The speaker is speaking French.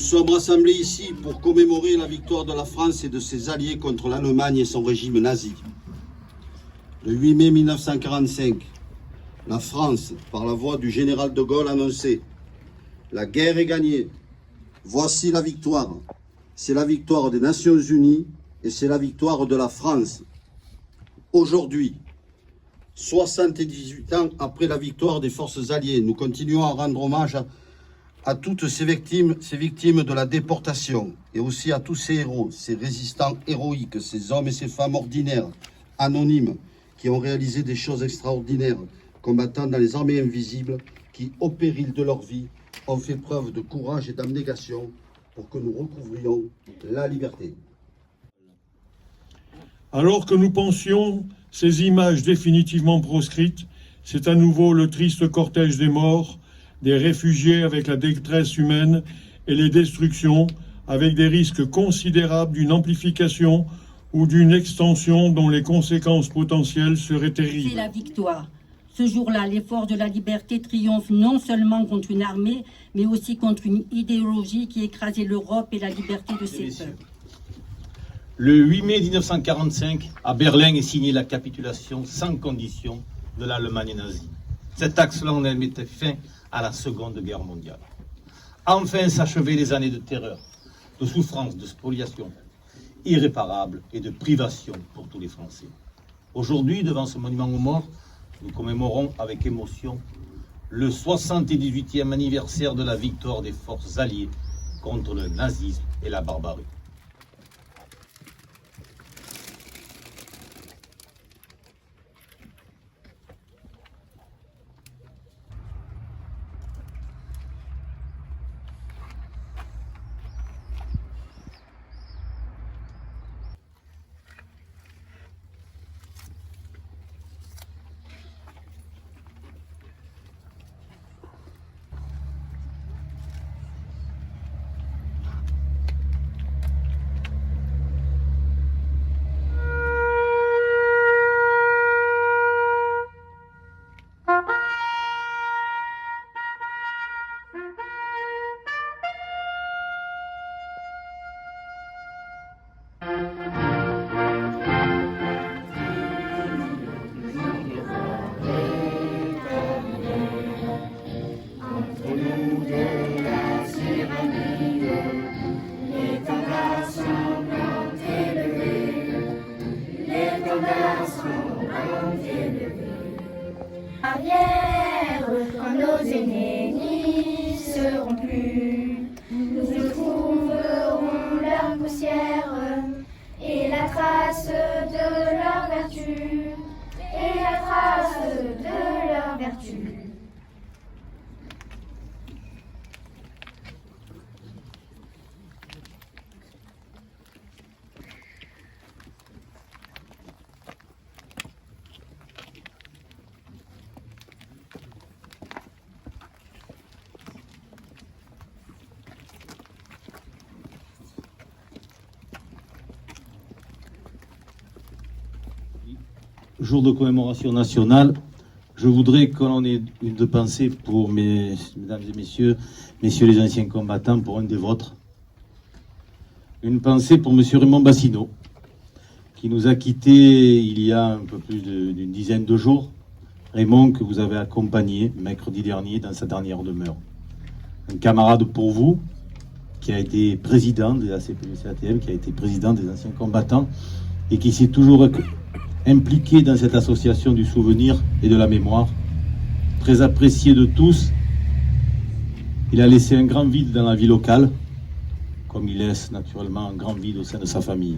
sommes rassemblés ici pour commémorer la victoire de la France et de ses alliés contre l'Allemagne et son régime nazi. Le 8 mai 1945, la France, par la voix du général de Gaulle, annonçait « La guerre est gagnée. Voici la victoire. C'est la victoire des Nations Unies et c'est la victoire de la France. » Aujourd'hui, 78 ans après la victoire des forces alliées, nous continuons à rendre hommage à toutes ces victimes de la déportation et aussi à tous ces héros, ces résistants héroïques, ces hommes et ces femmes ordinaires, anonymes, qui ont réalisé des choses extraordinaires, combattant dans les armées invisibles, qui, au péril de leur vie, ont fait preuve de courage et d'abnégation pour que nous recouvrions la liberté. Alors que nous pensions ces images définitivement proscrites, c'est à nouveau le triste cortège des morts, des réfugiés avec la détresse humaine et les destructions, avec des risques considérables d'une amplification ou d'une extension dont les conséquences potentielles seraient terribles. C'est la victoire. Ce jour-là, les forces de la liberté triomphent non seulement contre une armée, mais aussi contre une idéologie qui écrasait l'Europe et la liberté de ses peuples. Le 8 mai 1945, à Berlin est signée la capitulation sans condition de l'Allemagne nazie. Cet acte-là, on mettait fin à la Seconde Guerre mondiale. Enfin s'achevaient les années de terreur, de souffrance, de spoliation irréparable et de privation pour tous les Français. Aujourd'hui, devant ce monument aux morts, nous commémorons avec émotion le 78e anniversaire de la victoire des forces alliées contre le nazisme et la barbarie. Arrière, quand nos aînés n'y seront plus, nous trouverons leur poussière et la trace de leur vertu, et la trace de leur vertu. Jour de commémoration nationale, je voudrais que l'on ait une de pensée pour mesdames et messieurs les anciens combattants, pour un des vôtres. Une pensée pour monsieur Raymond Bassineau, qui nous a quittés il y a un peu plus d'une dizaine de jours. Raymond, que vous avez accompagné mercredi dernier dans sa dernière demeure. Un camarade pour vous, qui a été président de la CPUC-ATM, qui a été président des anciens combattants, et qui s'est toujours impliqué dans cette association du souvenir et de la mémoire, très apprécié de tous. Il a laissé un grand vide dans la vie locale, comme il laisse naturellement un grand vide au sein de sa famille.